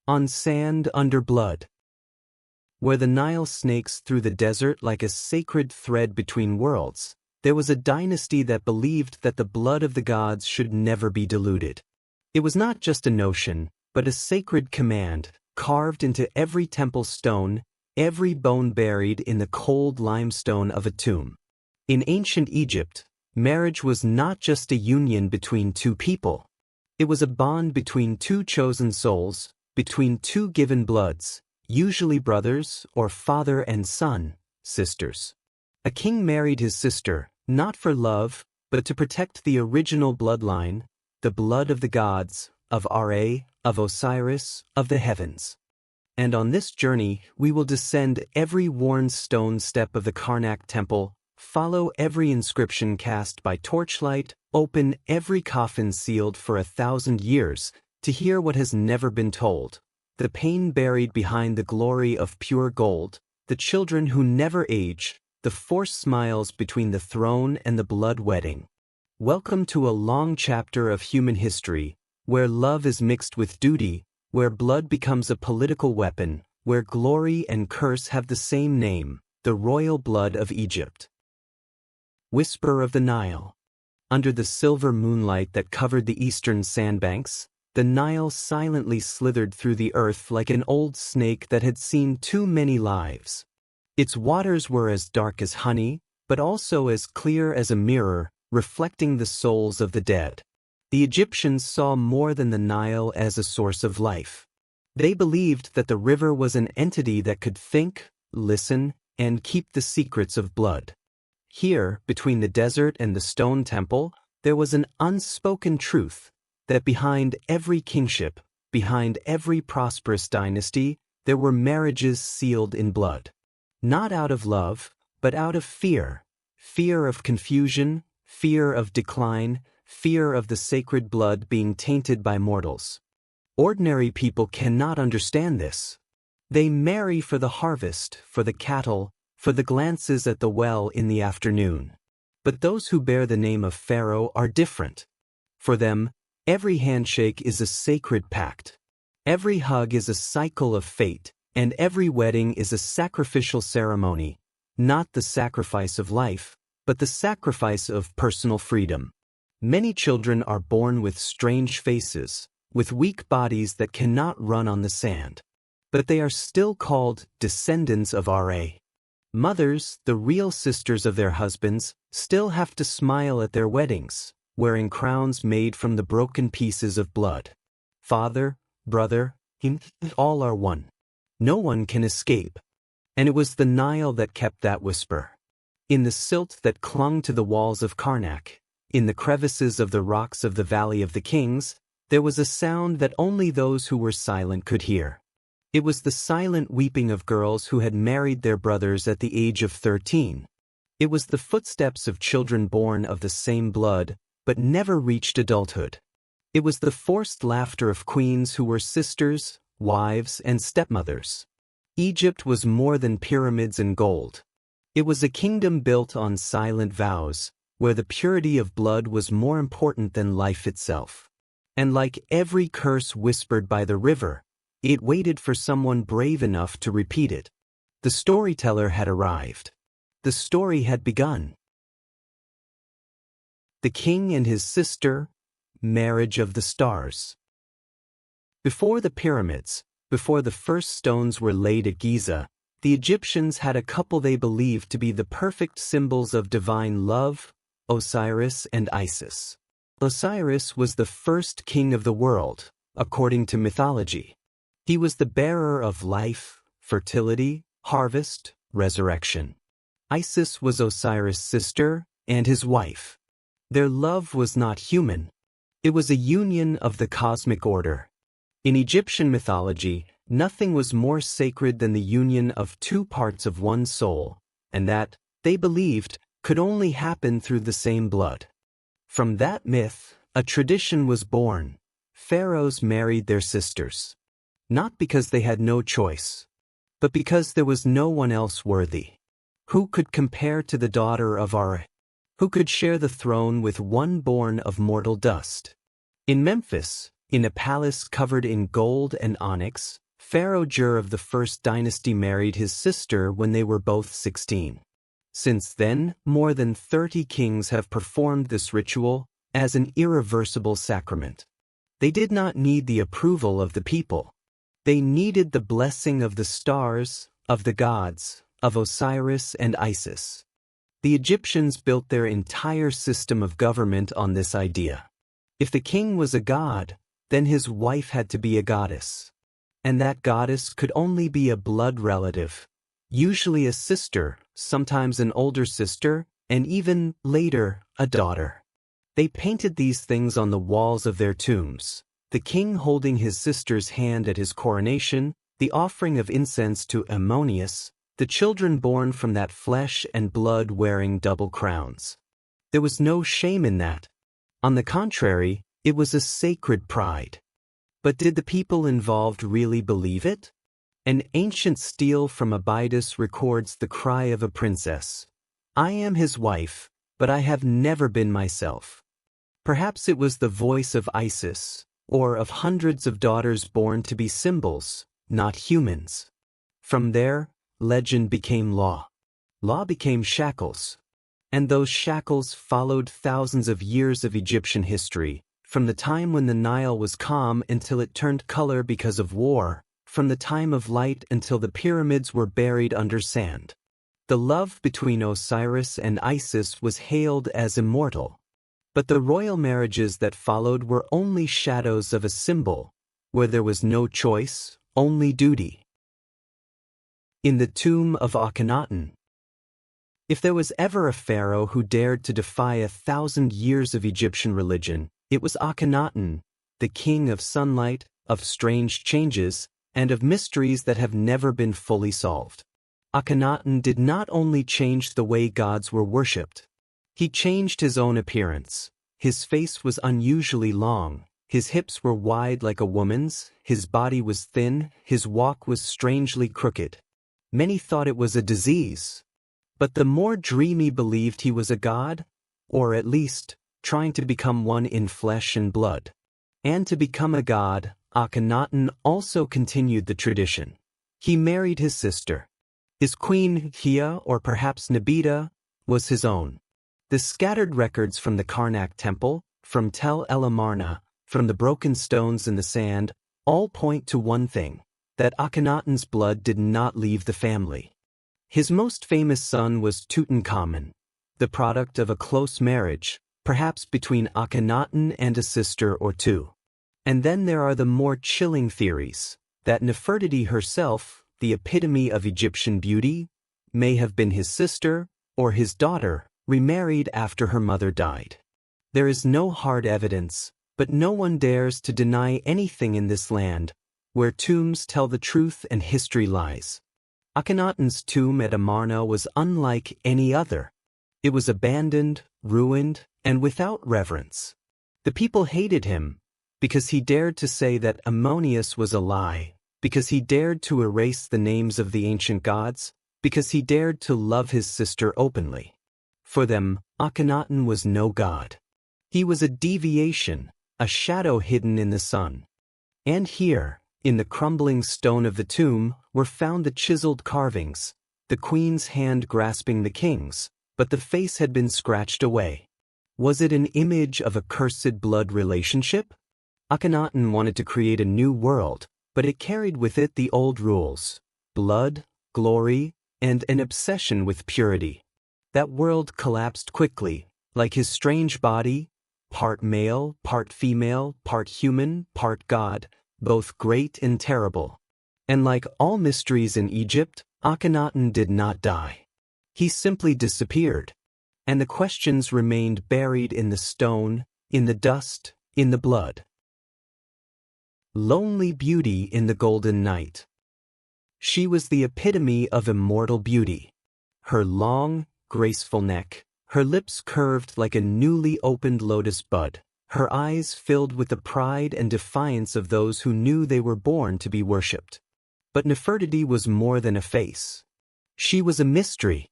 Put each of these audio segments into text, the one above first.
On sand under blood. Where the Nile snakes through the desert like a sacred thread between worlds, there was a dynasty that believed that the blood of the gods should never be diluted. It was not just a notion, but a sacred command, carved into every temple stone, every bone buried in the cold limestone of a tomb. In ancient Egypt, marriage was not just a union between two people. It was a bond between two chosen souls, between two given bloods, usually brothers or father and son, sisters. A king married his sister, not for love, but to protect the original bloodline, the blood of the gods, of Ra, of Osiris, of the heavens. And on this journey, we will descend every worn stone step of the Karnak temple, follow every inscription cast by torchlight, open every coffin sealed for 1,000 years, to hear what has never been told, the pain buried behind the glory of pure gold, the children who never age, the forced smiles between the throne and the blood wedding. Welcome to a long chapter of human history, where love is mixed with duty, where blood becomes a political weapon, where glory and curse have the same name, the royal blood of Egypt. Whisper of the Nile. Under the silver moonlight that covered the eastern sandbanks, the Nile silently slithered through the earth like an old snake that had seen too many lives. Its waters were as dark as honey, but also as clear as a mirror, reflecting the souls of the dead. The Egyptians saw more than the Nile as a source of life. They believed that the river was an entity that could think, listen, and keep the secrets of blood. Here, between the desert and the stone temple, there was an unspoken truth, that behind every kingship, behind every prosperous dynasty, there were marriages sealed in blood. Not out of love, but out of fear. Fear of confusion, fear of decline, fear of the sacred blood being tainted by mortals. Ordinary people cannot understand this. They marry for the harvest, for the cattle, for the glances at the well in the afternoon. But those who bear the name of Pharaoh are different. For them, every handshake is a sacred pact. Every hug is a cycle of fate, and every wedding is a sacrificial ceremony, not the sacrifice of life, but the sacrifice of personal freedom. Many children are born with strange faces, with weak bodies that cannot run on the sand. But they are still called descendants of Ra. Mothers, the real sisters of their husbands, still have to smile at their weddings, wearing crowns made from the broken pieces of blood. Father, brother, all are one. No one can escape. And it was the Nile that kept that whisper. In the silt that clung to the walls of Karnak, in the crevices of the rocks of the Valley of the Kings, there was a sound that only those who were silent could hear. It was the silent weeping of girls who had married their brothers at the age of 13. It was the footsteps of children born of the same blood, but never reached adulthood. It was the forced laughter of queens who were sisters, wives, and stepmothers. Egypt was more than pyramids and gold. It was a kingdom built on silent vows, where the purity of blood was more important than life itself. And like every curse whispered by the river, it waited for someone brave enough to repeat it. The storyteller had arrived. The story had begun. The king and his sister, marriage of the stars. Before the pyramids, before the first stones were laid at Giza, the Egyptians had a couple they believed to be the perfect symbols of divine love, Osiris and Isis. Osiris was the first king of the world, according to mythology. He was the bearer of life, fertility, harvest, resurrection. Isis was Osiris' sister and his wife. Their love was not human. It was a union of the cosmic order. In Egyptian mythology, nothing was more sacred than the union of two parts of one soul, and that, they believed, could only happen through the same blood. From that myth, a tradition was born. Pharaohs married their sisters. Not because they had no choice, but because there was no one else worthy. Who could compare to the daughter of Ra? Who could share the throne with one born of mortal dust? In Memphis, In a palace covered in gold and onyx, Pharaoh Jur of the first dynasty married his sister when they were both 16. Since then, more than 30 kings have performed this ritual as an irreversible sacrament. They did not need the approval of the people. They needed the blessing of the stars, of the gods, of Osiris and Isis. The Egyptians built their entire system of government on this idea. If the king was a god, then his wife had to be a goddess. And that goddess could only be a blood relative, usually a sister, sometimes an older sister, and even, later, a daughter. They painted these things on the walls of their tombs, the king holding his sister's hand at his coronation, the offering of incense to Ammonius, the children born from that flesh and blood wearing double crowns. There was no shame in that. On the contrary, it was a sacred pride. But did the people involved really believe it? An ancient stele from Abydos records the cry of a princess. "I am his wife, but I have never been myself." Perhaps it was the voice of Isis, or of hundreds of daughters born to be symbols, not humans. From there, legend became law. Law became shackles. And those shackles followed thousands of years of Egyptian history, from the time when the Nile was calm until it turned color because of war, from the time of light until the pyramids were buried under sand. The love between Osiris and Isis was hailed as immortal. But the royal marriages that followed were only shadows of a symbol, where there was no choice, only duty. In the tomb of Akhenaten. If there was ever a pharaoh who dared to defy 1,000 years of Egyptian religion, it was Akhenaten, the king of sunlight, of strange changes, and of mysteries that have never been fully solved. Akhenaten did not only change the way gods were worshipped. He changed his own appearance. His face was unusually long, his hips were wide like a woman's, his body was thin, his walk was strangely crooked. Many thought it was a disease. But the more dreamy believed he was a god, or at least, trying to become one in flesh and blood. And to become a god, Akhenaten also continued the tradition. He married his sister. His queen, Hia, or perhaps Nabita, was his own. The scattered records from the Karnak temple, from Tel El Amarna, from the broken stones in the sand, all point to one thing, that Akhenaten's blood did not leave the family. His most famous son was Tutankhamun, the product of a close marriage, perhaps between Akhenaten and a sister or two. And then there are the more chilling theories, that Nefertiti herself, the epitome of Egyptian beauty, may have been his sister, or his daughter, remarried after her mother died. There is no hard evidence, but no one dares to deny anything in this land, where tombs tell the truth and history lies. Akhenaten's tomb at Amarna was unlike any other. It was abandoned, ruined, and without reverence. The people hated him, because he dared to say that Ammonius was a lie, because he dared to erase the names of the ancient gods, because he dared to love his sister openly. For them, Akhenaten was no god. He was a deviation, a shadow hidden in the sun. And here, in the crumbling stone of the tomb, were found the chiseled carvings, the queen's hand grasping the king's, but the face had been scratched away. Was it an image of a cursed blood relationship? Akhenaten wanted to create a new world, but it carried with it the old rules: blood, glory, and an obsession with purity. That world collapsed quickly, like his strange body, part male, part female, part human, part god, both great and terrible. And like all mysteries in Egypt, Akhenaten did not die. He simply disappeared. And the questions remained buried in the stone, in the dust, in the blood. Lonely beauty in the golden night. She was the epitome of immortal beauty. Her long, graceful neck, her lips curved like a newly opened lotus bud, her eyes filled with the pride and defiance of those who knew they were born to be worshipped. But Nefertiti was more than a face. She was a mystery,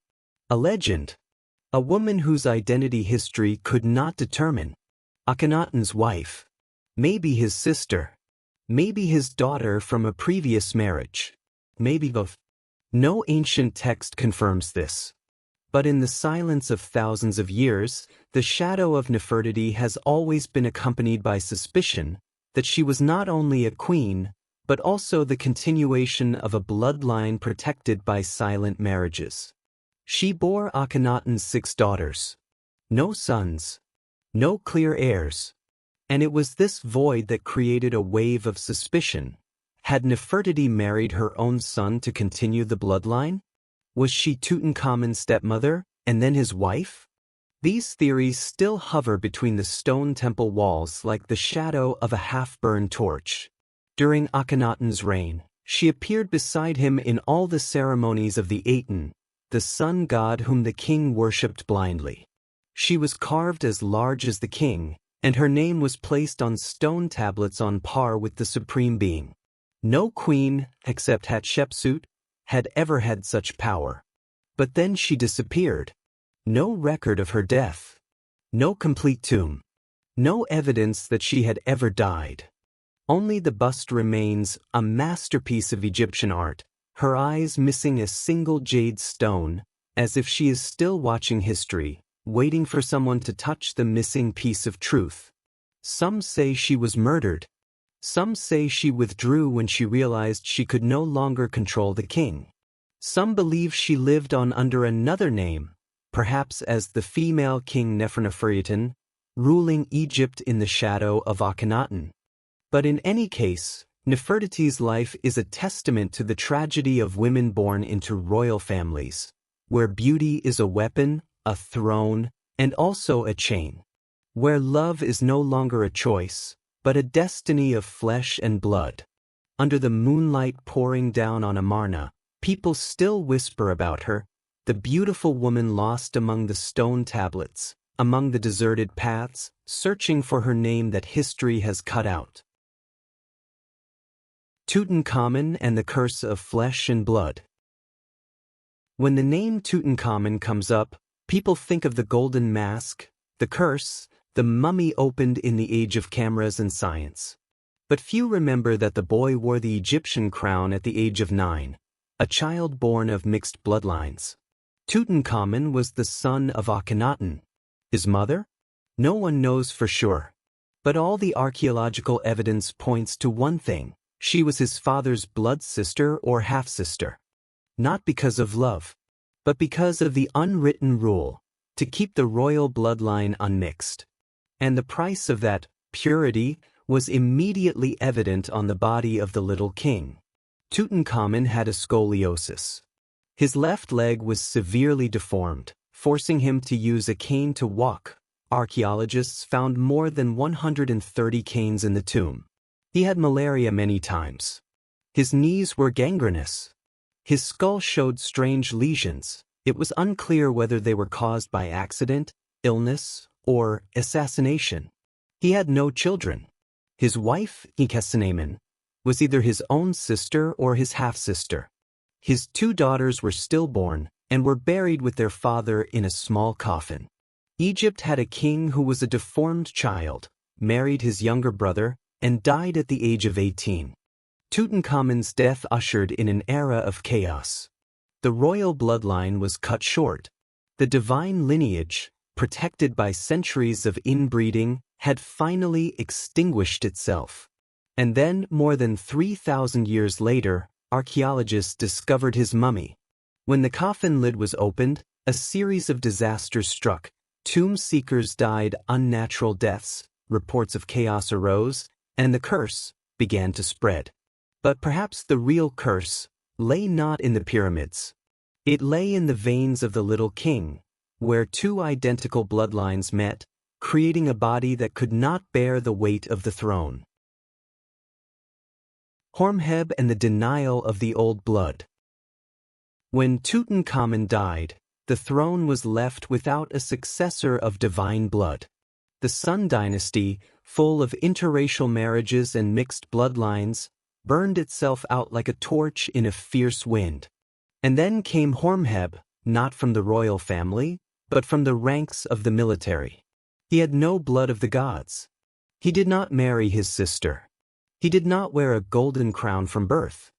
a legend, a woman whose identity history could not determine. Akhenaten's wife. Maybe his sister. Maybe his daughter from a previous marriage. Maybe both. No ancient text confirms this. But in the silence of thousands of years, the shadow of Nefertiti has always been accompanied by suspicion that she was not only a queen, but also the continuation of a bloodline protected by silent marriages. She bore Akhenaten's 6 daughters. No sons. No clear heirs. And it was this void that created a wave of suspicion. Had Nefertiti married her own son to continue the bloodline? Was she Tutankhamun's stepmother, and then his wife? These theories still hover between the stone temple walls like the shadow of a half-burned torch. During Akhenaten's reign, she appeared beside him in all the ceremonies of the Aten, the sun god whom the king worshipped blindly. She was carved as large as the king, and her name was placed on stone tablets on par with the supreme being. No queen, except Hatshepsut, had ever had such power. But then she disappeared. No record of her death. No complete tomb. No evidence that she had ever died. Only the bust remains, a masterpiece of Egyptian art, her eyes missing a single jade stone, as if she is still watching history, waiting for someone to touch the missing piece of truth. Some say she was murdered. Some say she withdrew when she realized she could no longer control the king. Some believe she lived on under another name, perhaps as the female king Neferneferutin, ruling Egypt in the shadow of Akhenaten. But in any case, Nefertiti's life is a testament to the tragedy of women born into royal families, where beauty is a weapon, a throne, and also a chain. Where love is no longer a choice, but a destiny of flesh and blood. Under the moonlight pouring down on Amarna, people still whisper about her, the beautiful woman lost among the stone tablets, among the deserted paths, searching for her name that history has cut out. Tutankhamun and the Curse of Flesh and Blood. When the name Tutankhamun comes up, people think of the golden mask, the curse, the mummy opened in the age of cameras and science. But few remember that the boy wore the Egyptian crown at the age of 9, a child born of mixed bloodlines. Tutankhamun was the son of Akhenaten. His mother? No one knows for sure. But all the archaeological evidence points to one thing: she was his father's blood sister or half-sister. Not because of love, but because of the unwritten rule, to keep the royal bloodline unmixed. And the price of that purity was immediately evident on the body of the little king. Tutankhamun had a scoliosis. His left leg was severely deformed, forcing him to use a cane to walk. Archaeologists found more than 130 canes in the tomb. He had malaria many times. His knees were gangrenous. His skull showed strange lesions. It was unclear whether they were caused by accident, illness, or assassination. He had no children. His wife, Ikkesenemen, was either his own sister or his half-sister. His 2 daughters were stillborn and were buried with their father in a small coffin. Egypt had a king who was a deformed child, married his younger brother, and died at the age of 18. Tutankhamun's death ushered in an era of chaos. The royal bloodline was cut short. The divine lineage, protected by centuries of inbreeding, had finally extinguished itself. And then, more than 3,000 years later, archaeologists discovered his mummy. When the coffin lid was opened, a series of disasters struck. Tomb seekers died unnatural deaths, reports of chaos arose, and the curse began to spread. But perhaps the real curse lay not in the pyramids. It lay in the veins of the little king, where 2 identical bloodlines met, creating a body that could not bear the weight of the throne. Horemheb and the denial of the old blood. When Tutankhamun died, the throne was left without a successor of divine blood. The Sun dynasty, full of interracial marriages and mixed bloodlines, burned itself out like a torch in a fierce wind. And then came Horemheb, not from the royal family, but from the ranks of the military. He had no blood of the gods. He did not marry his sister. He did not wear a golden crown from birth.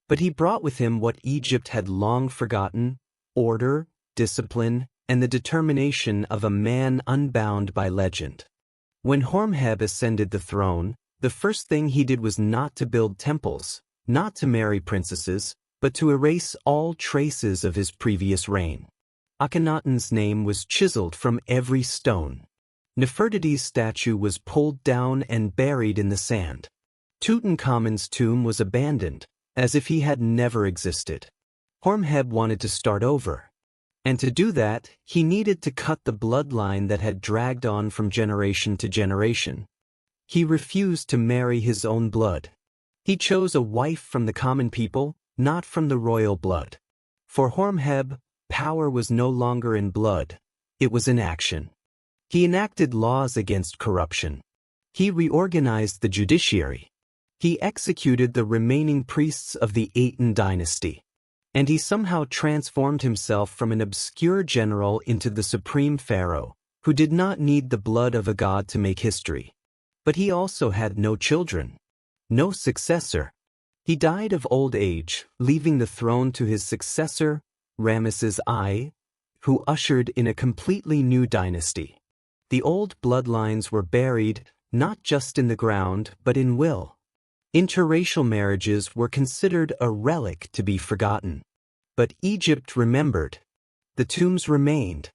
But he brought with him what Egypt had long forgotten: order, discipline, and the determination of a man unbound by legend. When Horemheb ascended the throne, the first thing he did was not to build temples, not to marry princesses, but to erase all traces of his previous reign. Akhenaten's name was chiseled from every stone. Nefertiti's statue was pulled down and buried in the sand. Tutankhamun's tomb was abandoned, as if he had never existed. Horemheb wanted to start over. And to do that, he needed to cut the bloodline that had dragged on from generation to generation. He refused to marry his own blood. He chose a wife from the common people, not from the royal blood. For Horemheb, power was no longer in blood, it was in action. He enacted laws against corruption. He reorganized the judiciary. He executed the remaining priests of the Aten dynasty. And he somehow transformed himself from an obscure general into the supreme pharaoh, who did not need the blood of a god to make history. But he also had no children, no successor. He died of old age, leaving the throne to his successor, Ramesses I, who ushered in a completely new dynasty. The old bloodlines were buried, not just in the ground, but in will. Interracial marriages were considered a relic to be forgotten. But Egypt remembered. The tombs remained.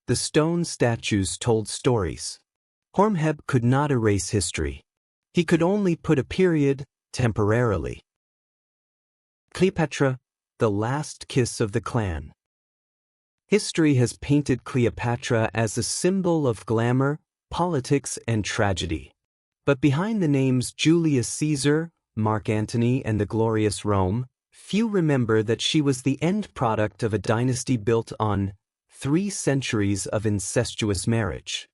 The stone statues told stories. Horemheb could not erase history. He could only put a period, temporarily. Cleopatra, the last kiss of the clan. History has painted Cleopatra as a symbol of glamour, politics, and tragedy. But behind the names Julius Caesar, Mark Antony, and the glorious Rome, few remember that she was the end product of a dynasty built on 3 centuries of incestuous marriage.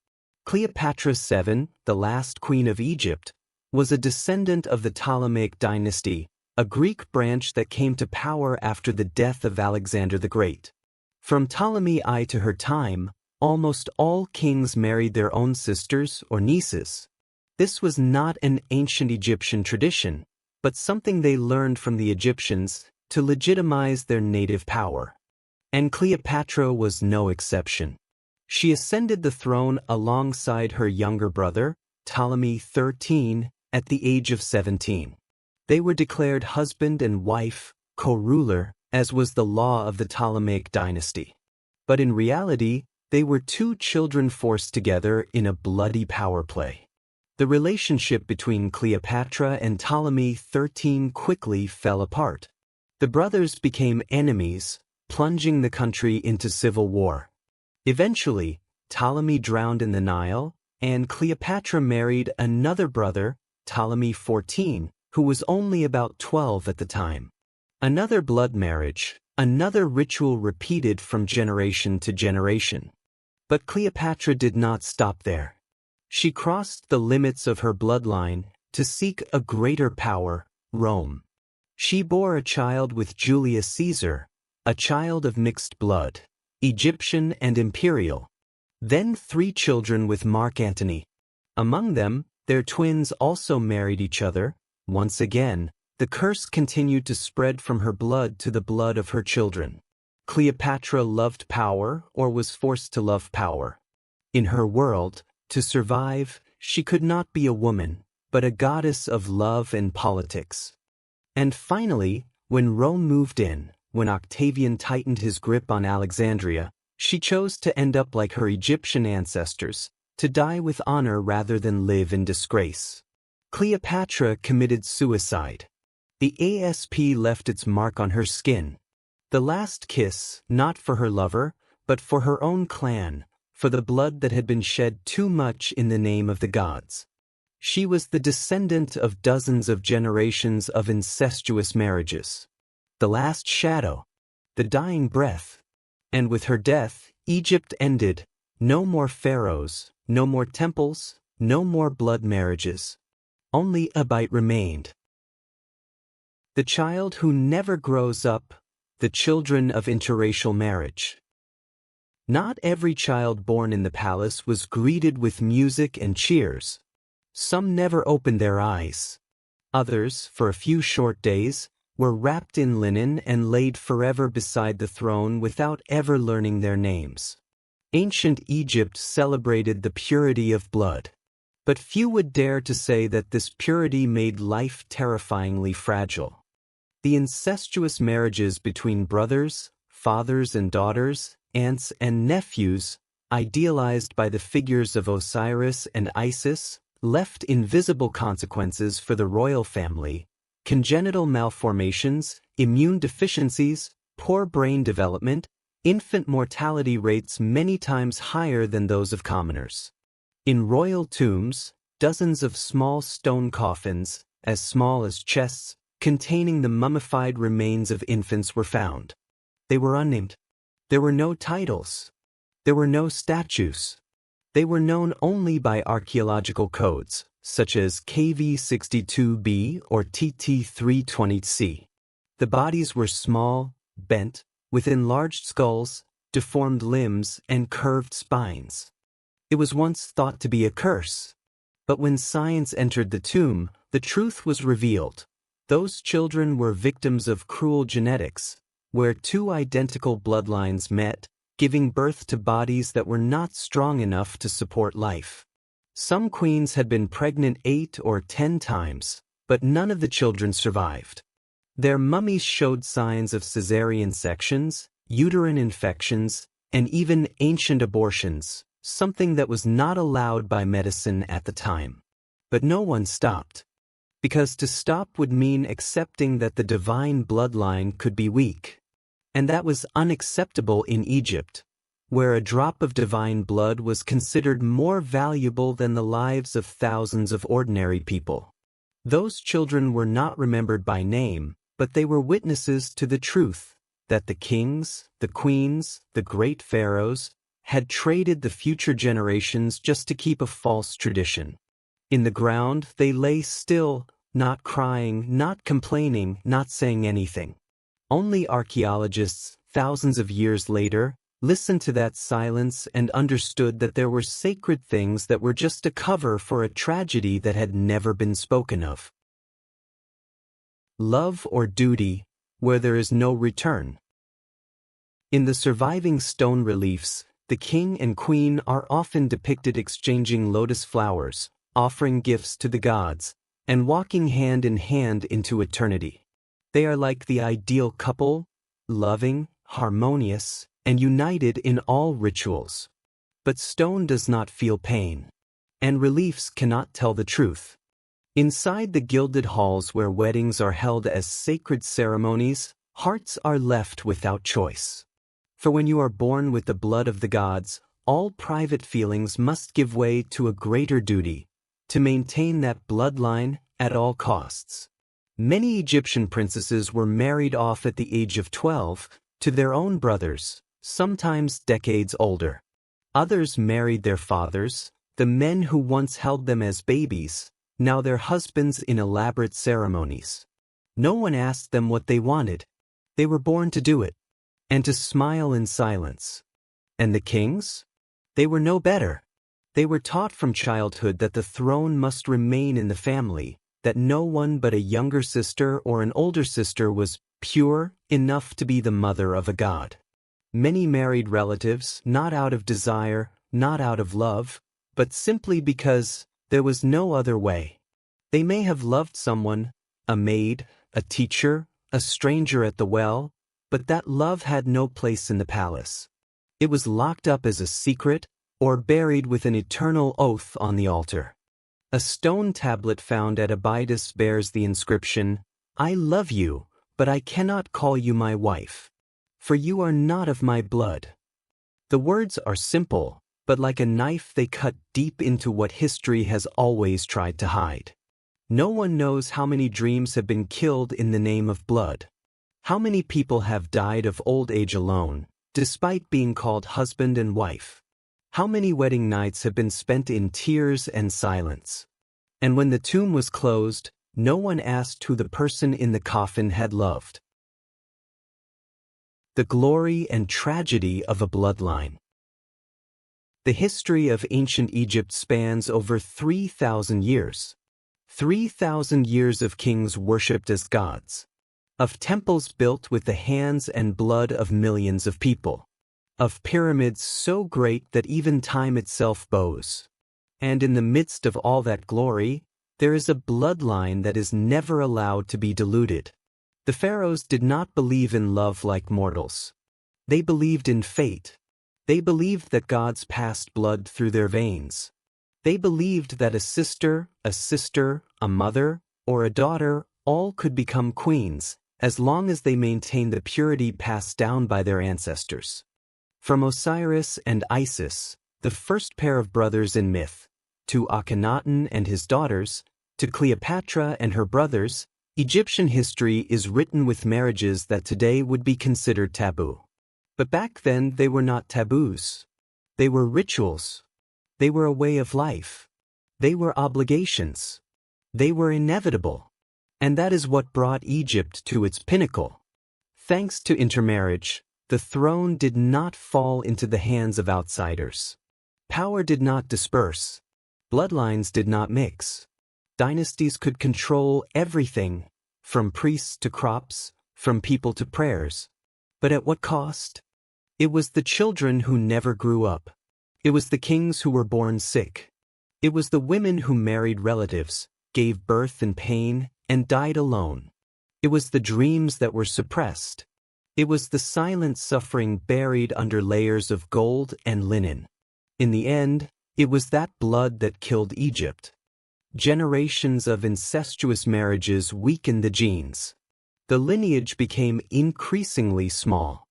Cleopatra VII, the last queen of Egypt, was a descendant of the Ptolemaic dynasty, a Greek branch that came to power after the death of Alexander the Great. From Ptolemy I to her time, almost all kings married their own sisters or nieces. This was not an ancient Egyptian tradition, but something they learned from the Egyptians to legitimize their native power. And Cleopatra was no exception. She ascended the throne alongside her younger brother, Ptolemy XIII, at the age of 17. They were declared husband and wife, co-ruler, as was the law of the Ptolemaic dynasty. But in reality, they were 2 children forced together in a bloody power play. The relationship between Cleopatra and Ptolemy XIII quickly fell apart. The brothers became enemies, plunging the country into civil war. Eventually, Ptolemy drowned in the Nile, and Cleopatra married another brother, Ptolemy XIV, who was only about 12 at the time. Another blood marriage, another ritual repeated from generation to generation. But Cleopatra did not stop there. She crossed the limits of her bloodline to seek a greater power, Rome. She bore a child with Julius Caesar, a child of mixed blood, Egyptian and imperial. Then 3 children with Mark Antony. Among them, their twins also married each other. Once again, the curse continued to spread from her blood to the blood of her children. Cleopatra loved power or was forced to love power. In her world, to survive, she could not be a woman, but a goddess of love and politics. And finally, when Rome moved in, when Octavian tightened his grip on Alexandria, she chose to end up like her Egyptian ancestors, to die with honor rather than live in disgrace. Cleopatra committed suicide. The asp left its mark on her skin. The last kiss, not for her lover, but for her own clan, for the blood that had been shed too much in the name of the gods. She was the descendant of dozens of generations of incestuous marriages. The last shadow, the dying breath. And with her death, Egypt ended. No more pharaohs, no more temples, no more blood marriages. Only Abite remained. The child who never grows up, the children of interracial marriage. Not every child born in the palace was greeted with music and cheers. Some never opened their eyes. Others, for a few short days, were wrapped in linen and laid forever beside the throne without ever learning their names. Ancient Egypt celebrated the purity of blood. But few would dare to say that this purity made life terrifyingly fragile. The incestuous marriages between brothers, fathers and daughters, aunts and nephews, idealized by the figures of Osiris and Isis, left invisible consequences for the royal family: congenital malformations, immune deficiencies, poor brain development, infant mortality rates many times higher than those of commoners. In royal tombs, dozens of small stone coffins, as small as chests, containing the mummified remains of infants were found. They were unnamed. There were no titles. There were no statues. They were known only by archaeological codes, such as KV62B or TT320C. The bodies were small, bent, with enlarged skulls, deformed limbs, and curved spines. It was once thought to be a curse. But when science entered the tomb, the truth was revealed. Those children were victims of cruel genetics, where two identical bloodlines met, giving birth to bodies that were not strong enough to support life. Some queens had been pregnant 8 or 10 times, but none of the children survived. Their mummies showed signs of cesarean sections, uterine infections, and even ancient abortions, something that was not allowed by medicine at the time. But no one stopped. Because to stop would mean accepting that the divine bloodline could be weak. And that was unacceptable in Egypt, where a drop of divine blood was considered more valuable than the lives of thousands of ordinary people. Those children were not remembered by name, but they were witnesses to the truth that the kings, the queens, the great pharaohs had traded the future generations just to keep a false tradition. In the ground, they lay still, not crying, not complaining, not saying anything. Only archaeologists, thousands of years later, listened to that silence and understood that there were sacred things that were just a cover for a tragedy that had never been spoken of. Love or duty, where there is no return. In the surviving stone reliefs, the king and queen are often depicted exchanging lotus flowers, offering gifts to the gods, and walking hand in hand into eternity. They are like the ideal couple, loving, harmonious, and united in all rituals. But stone does not feel pain, and reliefs cannot tell the truth. Inside the gilded halls where weddings are held as sacred ceremonies, hearts are left without choice. For when you are born with the blood of the gods, all private feelings must give way to a greater duty, to maintain that bloodline at all costs. Many Egyptian princesses were married off at the age of 12 to their own brothers, sometimes decades older. Others married their fathers, the men who once held them as babies, now their husbands in elaborate ceremonies. No one asked them what they wanted. They were born to do it, and to smile in silence. And the kings? They were no better. They were taught from childhood that the throne must remain in the family, that no one but a younger sister or an older sister was pure enough to be the mother of a god. Many married relatives, not out of desire, not out of love, but simply because there was no other way. They may have loved someone, a maid, a teacher, a stranger at the well, but that love had no place in the palace. It was locked up as a secret or buried with an eternal oath on the altar. A stone tablet found at Abydos bears the inscription, "I love you, but I cannot call you my wife, for you are not of my blood." The words are simple, but like a knife they cut deep into what history has always tried to hide. No one knows how many dreams have been killed in the name of blood. How many people have died of old age alone, despite being called husband and wife? How many wedding nights have been spent in tears and silence? And when the tomb was closed, no one asked who the person in the coffin had loved. The glory and tragedy of a bloodline. The history of ancient Egypt spans over 3,000 years. 3,000 years of kings worshipped as gods. Of temples built with the hands and blood of millions of people. Of pyramids so great that even time itself bows. And in the midst of all that glory, there is a bloodline that is never allowed to be diluted. The pharaohs did not believe in love like mortals. They believed in fate. They believed that gods passed blood through their veins. They believed that a sister, a mother, or a daughter all could become queens, as long as they maintained the purity passed down by their ancestors. From Osiris and Isis, the first pair of brothers in myth, to Akhenaten and his daughters, to Cleopatra and her brothers, Egyptian history is written with marriages that today would be considered taboo. But back then they were not taboos. They were rituals. They were a way of life. They were obligations. They were inevitable. And that is what brought Egypt to its pinnacle. Thanks to intermarriage, the throne did not fall into the hands of outsiders. Power did not disperse. Bloodlines did not mix. Dynasties could control everything, from priests to crops, from people to prayers. But at what cost? It was the children who never grew up. It was the kings who were born sick. It was the women who married relatives, gave birth in pain, and died alone. It was the dreams that were suppressed. It was the silent suffering buried under layers of gold and linen. In the end, it was that blood that killed Egypt. Generations of incestuous marriages weakened the genes. The lineage became increasingly small.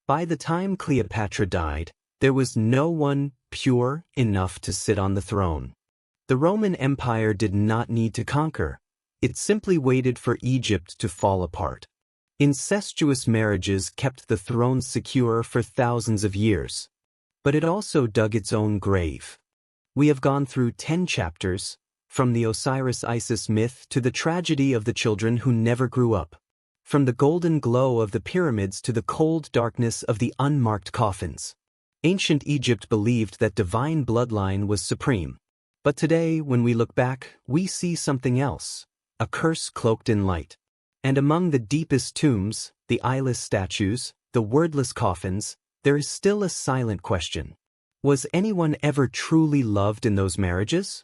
By the time Cleopatra died, there was no one pure enough to sit on the throne. The Roman Empire did not need to conquer. It simply waited for Egypt to fall apart. Incestuous marriages kept the throne secure for thousands of years. But it also dug its own grave. We have gone through 10 chapters, from the Osiris-Isis myth to the tragedy of the children who never grew up. From the golden glow of the pyramids to the cold darkness of the unmarked coffins. Ancient Egypt believed that divine bloodline was supreme. But today, when we look back, we see something else, a curse cloaked in light. And among the deepest tombs, the eyeless statues, the wordless coffins, there is still a silent question. Was anyone ever truly loved in those marriages?